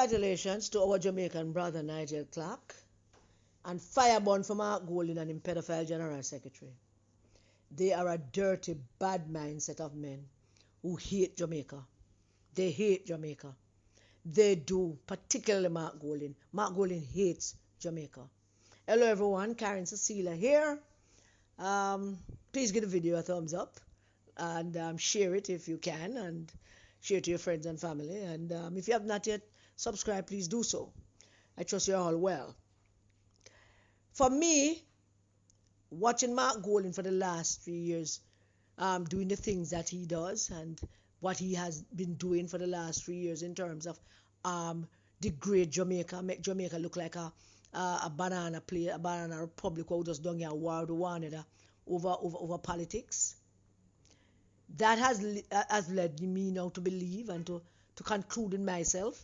Congratulations to our Jamaican brother Nigel Clarke and fireborn from Mark Golding and him pedophile general secretary. They are a dirty, bad mindset of men who hate Jamaica. They hate Jamaica. They do, particularly Mark Golding. Mark Golding hates Jamaica. Hello everyone, Karen Cecilia here. Please give the video a thumbs up and share it if you can, and share it to your friends and family. And if you have not yet subscribed, please do so. I trust you're all well. For me, watching Mark Golding for the last 3 years, doing the things that he does and what he has been doing for the last 3 years in terms of degrade Jamaica, make Jamaica look like a banana play, a banana republic who just don't get war with one another over politics. That has led me now to believe and to conclude in myself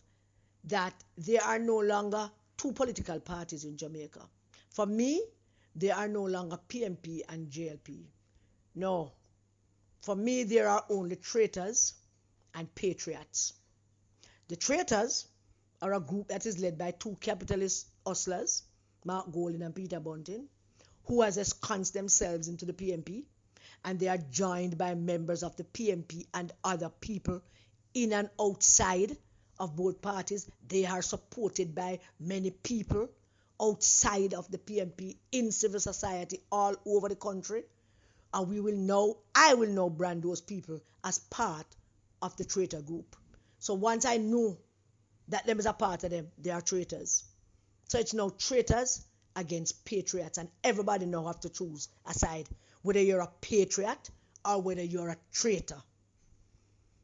that there are no longer two political parties in Jamaica. For me, there are no longer PMP and JLP. No. For me, there are only traitors and patriots. The traitors are a group that is led by two capitalist hustlers, Mark Golding and Peter Bunting, who has ensconced themselves into the PMP, and they are joined by members of the PMP and other people in and outside of both parties. They are supported by many people outside of the PMP in civil society all over the country. And I will now brand those people as part of the traitor group. So once I know that them is a part of them, they are traitors. So it's now traitors against patriots, and everybody now have to choose a side, whether you're a patriot or whether you're a traitor.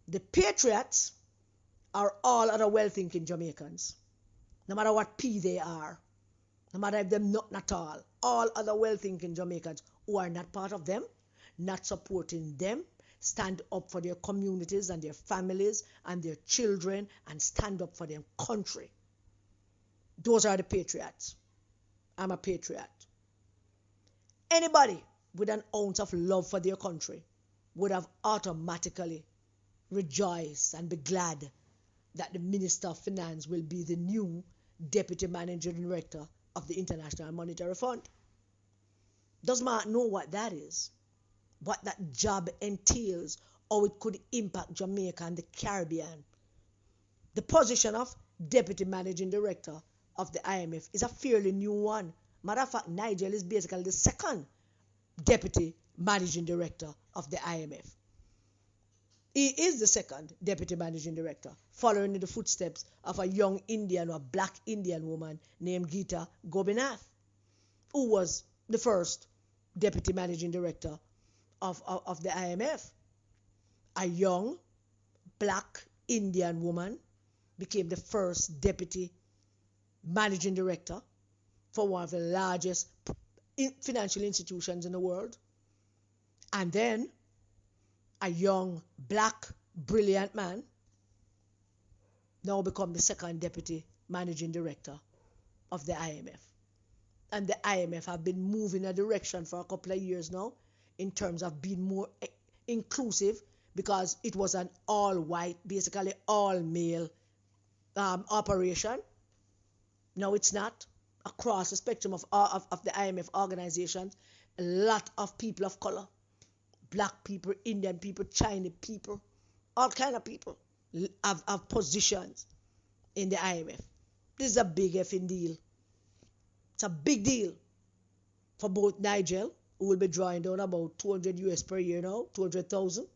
The patriots are all other well-thinking Jamaicans, no matter what P they are, no matter if they're not at all other well-thinking Jamaicans who are not part of them, not supporting them, stand up for their communities and their families and their children, and stand up for their country. Those are the patriots. I'm a patriot. Anybody with an ounce of love for their country would have automatically rejoiced and be glad that the Minister of Finance will be the new Deputy Managing Director of the International Monetary Fund. Does Mark know what that is? What that job entails, how it could impact Jamaica and the Caribbean? The position of Deputy Managing Director of the IMF is a fairly new one. Matter of fact, Nigel is basically the second Deputy Managing Director of the IMF. He is the second Deputy Managing Director, following in the footsteps of a young Indian or black Indian woman named Geeta Gobinath, who was the first Deputy Managing Director of the IMF. A young black Indian woman became the first Deputy Managing Director for one of the largest financial institutions in the world. And then a young black brilliant man now become the second Deputy Managing Director of the IMF. And the IMF have been moving a direction for a couple of years now in terms of being more inclusive, because it was an all-white, basically all-male operation. No, it's not. Across the spectrum of the IMF organizations, a lot of people of color, black people, Indian people, Chinese people, all kind of people have positions in the IMF. This is a big effing deal. It's a big deal for both Nigel, who will be drawing down about 200 US per year now, 200,000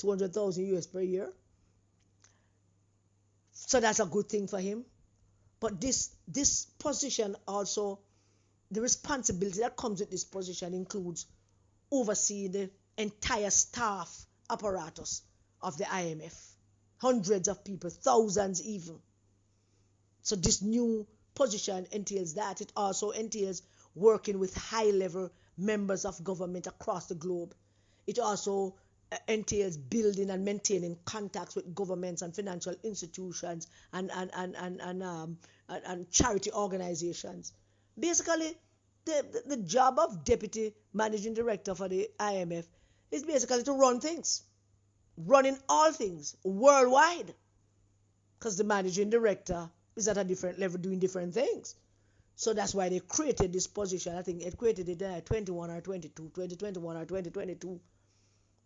US per year. So that's a good thing for him. But this position also, the responsibility that comes with this position includes overseeing the entire staff apparatus of the IMF. Hundreds of people, thousands even. So this new position entails that. It also entails working with high-level members of government across the globe. It also entails building and maintaining contacts with governments and financial institutions and charity organizations. Basically, the job of Deputy Managing Director for the IMF is basically to run things, running all things worldwide, because the Managing Director is at a different level doing different things. So that's why they created this position. I think it created it in 21 or 22, 2021 or 2022,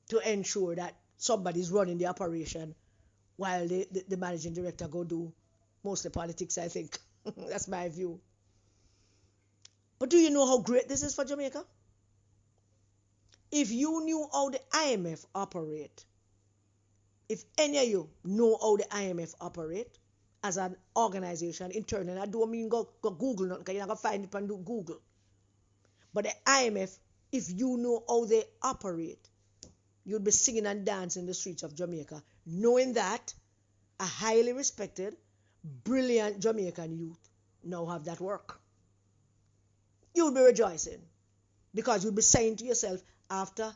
to ensure that somebody's running the operation while the managing director go do mostly politics, I think. That's my view. But do you know how great this is for Jamaica? If you knew how the IMF operate, if any of you know how the IMF operate as an organization internally, I don't mean go Google nothing, because you're not going to find it on Google. But the IMF, if you know how they operate, you'd be singing and dancing in the streets of Jamaica, knowing that a highly respected, brilliant Jamaican youth now have that work. You'll be rejoicing, because you'll be saying to yourself, after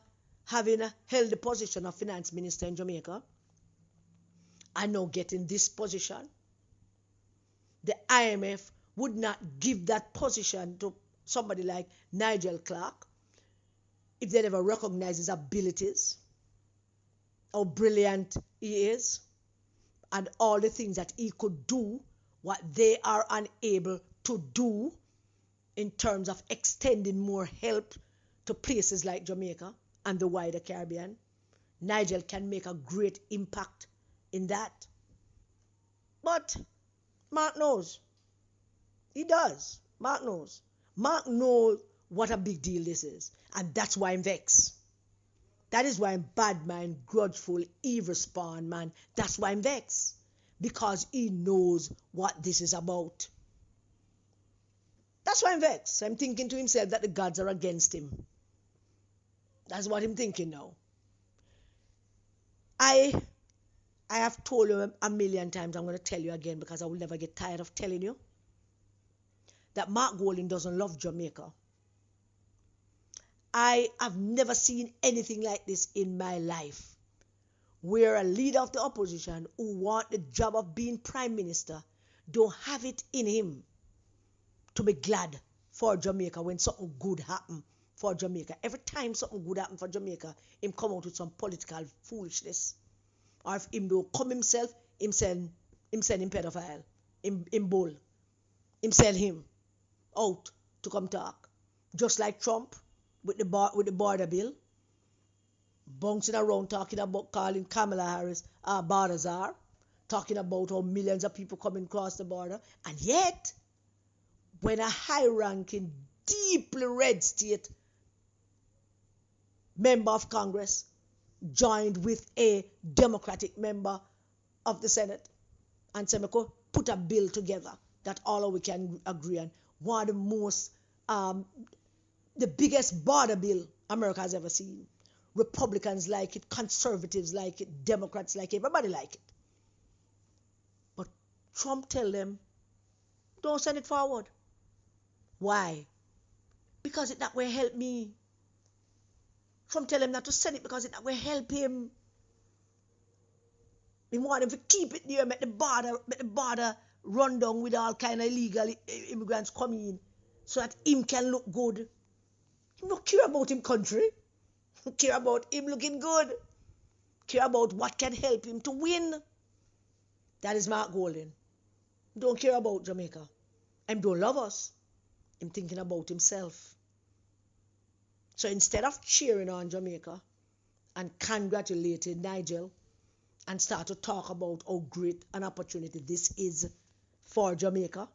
having held the position of finance minister in Jamaica, and now getting this position, the IMF would not give that position to somebody like Nigel Clarke if they never recognize his abilities, how brilliant he is, and all the things that he could do, what they are unable to do in terms of extending more help to places like Jamaica and the wider Caribbean. Nigel can make a great impact in that. But Mark knows. He does. Mark knows. Mark knows what a big deal this is. And that's why I'm vexed. That is why I'm bad mind, grudgeful, evil spawn, man. That's why I'm vexed. Because he knows what this is about. That's why I'm vexed. I'm thinking to himself that the gods are against him. That's what I'm thinking now. I have told you a million times, I'm going to tell you again because I will never get tired of telling you, that Mark Golding doesn't love Jamaica. I have never seen anything like this in my life, where a leader of the opposition who wants the job of being prime minister don't have it in him to be glad for Jamaica when something good happens for Jamaica. Every time something good happens for Jamaica, him come out with some political foolishness. Or if him don't come himself, him send him pedophile, him bull, him sell him out to come talk. Just like Trump with the border bill, bouncing around talking about calling Kamala Harris border czar, talking about how millions of people coming across the border, and yet when a high-ranking, deeply red state member of Congress joined with a Democratic member of the Senate and said, put a bill together that all of we can agree on. One of the most, the biggest border bill America has ever seen. Republicans like it, conservatives like it, Democrats like it, everybody like it. But Trump tell them, don't send it forward. Why? Because it that will help me. Trump tell him not to send it because it that will help him. He want him to keep it there, make the border run down with all kind of illegal immigrants coming in, so that him can look good. He don't care about him country. He care about him looking good. Care about what can help him to win. That is Mark Golding. Don't care about Jamaica. Him don't love us. Him thinking about himself. So instead of cheering on Jamaica and congratulating Nigel and start to talk about how great an opportunity this is for Jamaica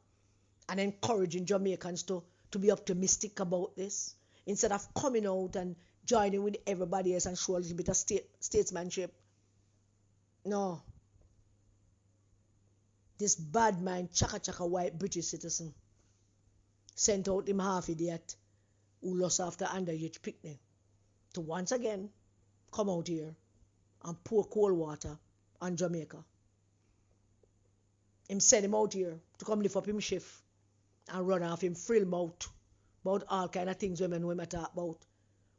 and encouraging Jamaicans to be optimistic about this, instead of coming out and joining with everybody else and show a little bit of statesmanship. No. This bad mind, chaka white British citizen sent out him half idiot who lost after underage picnic to once again come out here and pour cold water on Jamaica. Him send him out here to come lift up him shift and run off him frill mouth about all kind of things women talk about.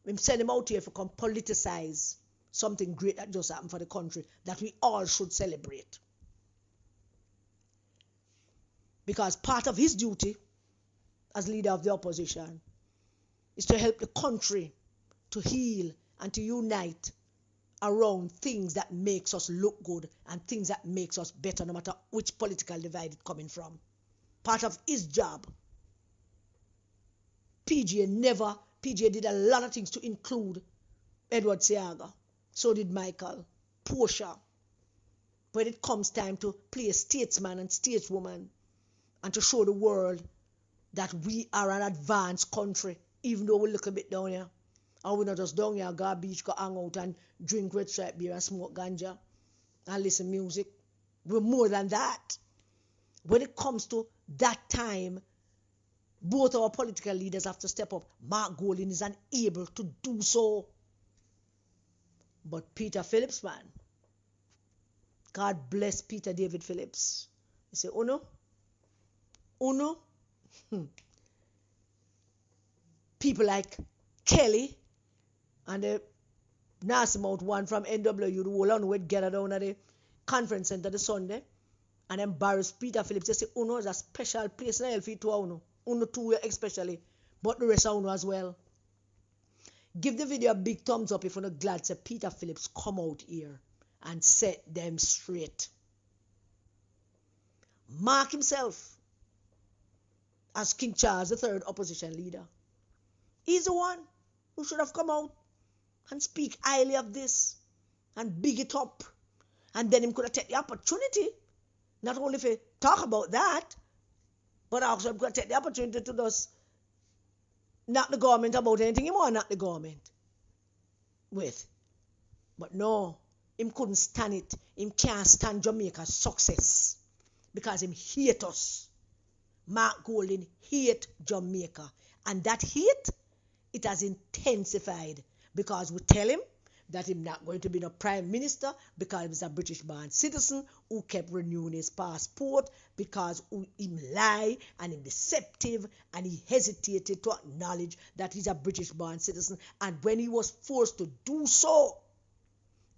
Him send him out here to come politicize something great that just happened for the country that we all should celebrate. Because part of his duty as leader of the opposition is to help the country to heal and to unite around things that makes us look good and things that makes us better, no matter which political divide it's coming from. Part of his job. PJ did a lot of things to include Edward Seaga. So did Michael, Portia. When it comes time to play a statesman and stateswoman and to show the world that we are an advanced country, even though we're a little bit down here. And we're not just down here, go beach, go hang out and drink red stripe beer and smoke ganja and listen music. We're more than that. When it comes to that time, both our political leaders have to step up. Mark Golding is unable to do so. But Peter Phillips, man, God bless Peter David Phillips. He said, Uno, people like Kelly and the Nasimount one from NWU, the whole on would gather down at the conference center the Sunday and embarrass Peter Phillips. They say, Uno is a special place in LF to Uno. Uno too especially, but the rest of Uno as well. Give the video a big thumbs up if you're not glad to Peter Phillips come out here and set them straight. Mark himself as King Charles III opposition leader. He's the one who should have come out and speak highly of this and big it up. And then him could have taken the opportunity, not only to talk about that, but also could have taken the opportunity to just knock the government about anything he want to knock the government with. But no, him couldn't stand it. Him can't stand Jamaica's success because him hate us. Mark Golding hate Jamaica. And that hate, it has intensified because we tell him that he's not going to be no prime minister because he's a British born citizen who kept renewing his passport because him lie and him deceptive and he hesitated to acknowledge that he's a British born citizen. And when he was forced to do so,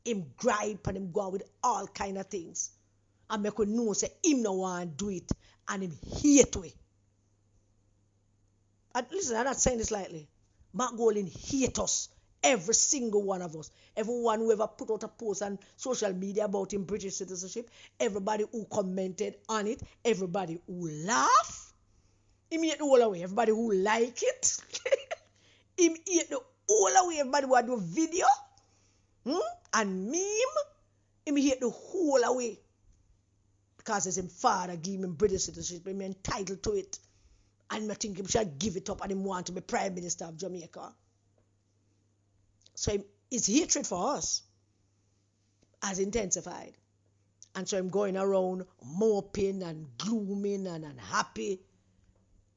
him gripe and him go on with all kind of things. And make we know say him no want to do it and him hate we. And listen, I'm not saying this lightly. Mark Golding hate us. Every single one of us. Everyone who ever put out a post on social media about him British citizenship. Everybody who commented on it. Everybody who laugh. Him hate the whole away. Everybody who like it. Him hate the whole away. Everybody who do video. And meme. Him hate the whole away. Because it's him father give him British citizenship. Him entitled to it. And I think him should give it up and him want to be Prime Minister of Jamaica. So his hatred for us has intensified. And so I'm going around moping and glooming and unhappy.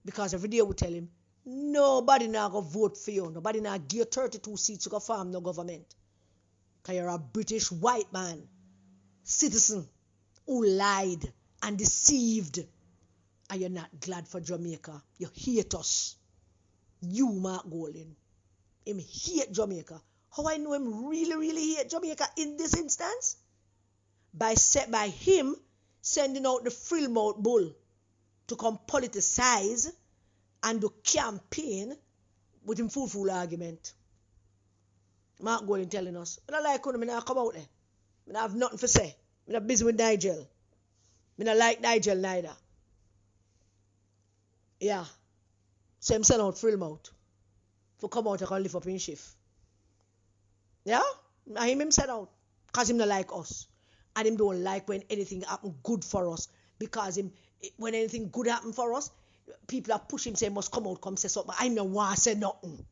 Because every day we tell him, nobody now go vote for you. Nobody now give you 32 seats to go farm no government. Because you're a British white man, citizen, who lied and deceived. And you're not glad for Jamaica. You hate us. You, Mark Golding. Him hate Jamaica. How I know him really, really hate Jamaica in this instance? By him sending out the frill-mouth bull to come politicize and do campaign with him full argument. Mark Golding telling us, I don't like when I come out there. I don't have nothing to say. I'm not busy with Nigel. I don't like Nigel neither. Yeah. So him send out frill-mouth for come out and can live up in shift. Yeah? And him send out. Because him not like us. And him don't like when anything happen good for us. Because when anything good happen for us, people are pushing him say must come out, come say something. I no want to say nothing.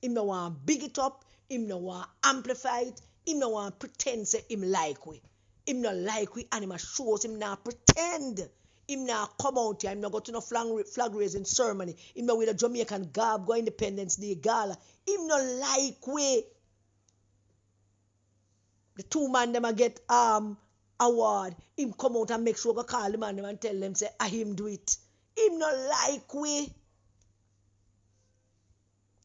Him no want big it up. Him no want amplify it. Him no want pretend say him like we. Him no like we and him shows him now pretend. Him now come out here. Him not go to no flag raising ceremony. Him not with a Jamaican garb go Independence Day gala. Him no like we. The two man them a get award. Him come out and make sure go call the man them and tell them say him do it. Him no like we.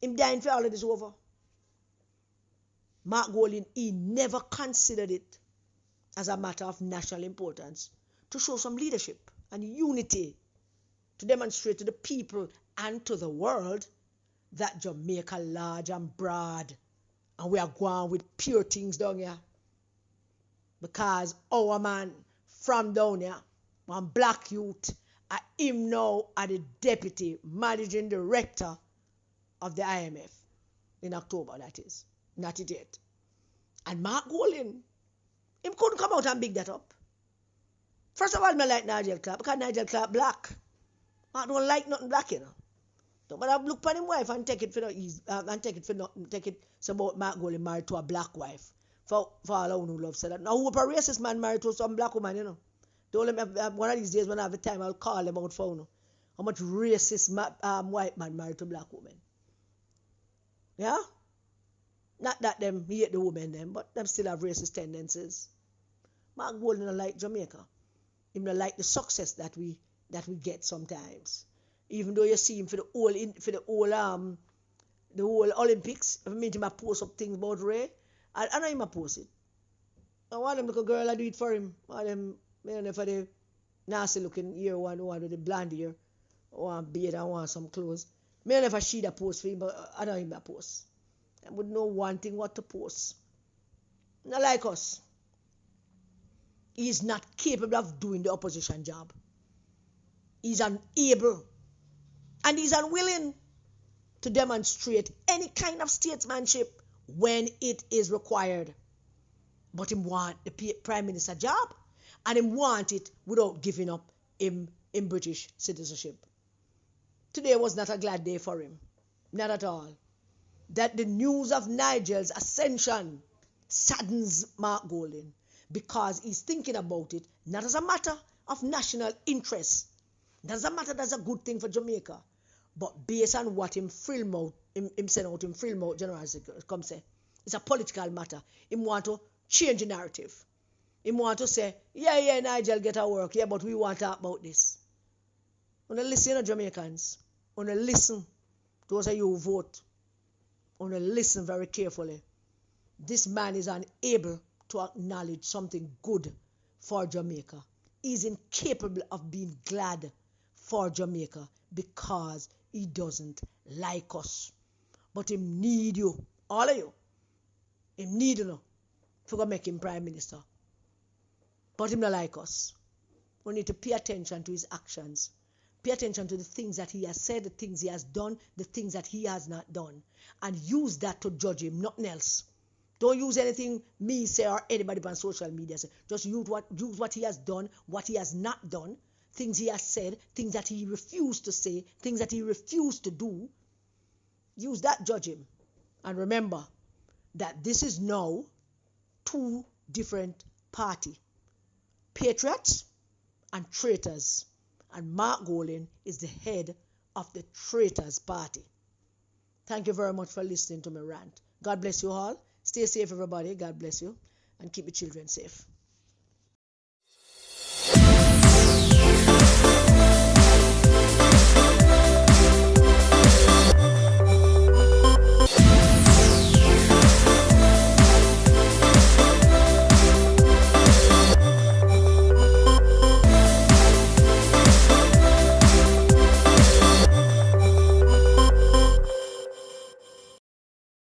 Him dying for all of this over. Mark Golding, he never considered it as a matter of national importance to show some leadership and unity, to demonstrate to the people and to the world that Jamaica large and broad And we are going with pure things down here. Because our man from down here, one black youth, him now are the deputy managing director of the IMF in October, that is. Not it yet. And Mark Golding, him couldn't come out and big that up. First of all, I like Nigel Clarke because Nigel Clarke black. I don't like nothing black, you know. But I look for him wife and take it for no easy, and take it for nothing. Take it so about Mark Golding married to a black wife. For all who love said that. Now who a racist man married to some black woman, you know. Don't let me have, one of these days when I have the time I'll call them out for you. How much racist white man married to black woman. Yeah? Not that them hate the women them, but them still have racist tendencies. Mark Golding don't like Jamaica. He don't like the success that we get sometimes. Even though you see him for the whole Olympics, I mean him a post up things about Ray. I know him a post it. I want them little girl I do it for him. I want them, you know, for the nasty looking ear one with the blonde ear. I want beard, I want some clothes. Me never see the post for him, but I know him a post. I would know one thing what to post. Not like us. He is not capable of doing the opposition job. He's unable and he's unwilling to demonstrate any kind of statesmanship when it is required. But him want the Prime Minister job and him want it without giving up him British citizenship. Today was not a glad day for him. Not at all. That the news of Nigel's ascension saddens Mark Golding because he's thinking about it not as a matter of national interest, not as a matter that's a good thing for Jamaica, but based on what him sent out in Frillmouth General come say. It's a political matter. Him want to change the narrative. Him want to say, yeah, Nigel get a work, yeah, but we want to talk about this. Wanna listen to Jamaicans. Wanna listen. Those of you who vote. Wanna listen very carefully. This man is unable to acknowledge something good for Jamaica. He's incapable of being glad for Jamaica because he doesn't like us. But he need you, all of you. He need you to make him Prime Minister. But he not like us. We need to pay attention to his actions. Pay attention to the things that he has said, the things he has done, the things that he has not done. And use that to judge him, nothing else. Don't use anything me say or anybody on social media say. Just use what he has done, what he has not done, things he has said, things that he refused to say, things that he refused to do. Use that, judge him. And remember that this is now two different parties. Patriots and Traitors. And Mark Golding is the head of the Traitors party. Thank you very much for listening to my rant. God bless you all. Stay safe, everybody. God bless you. And keep your children safe.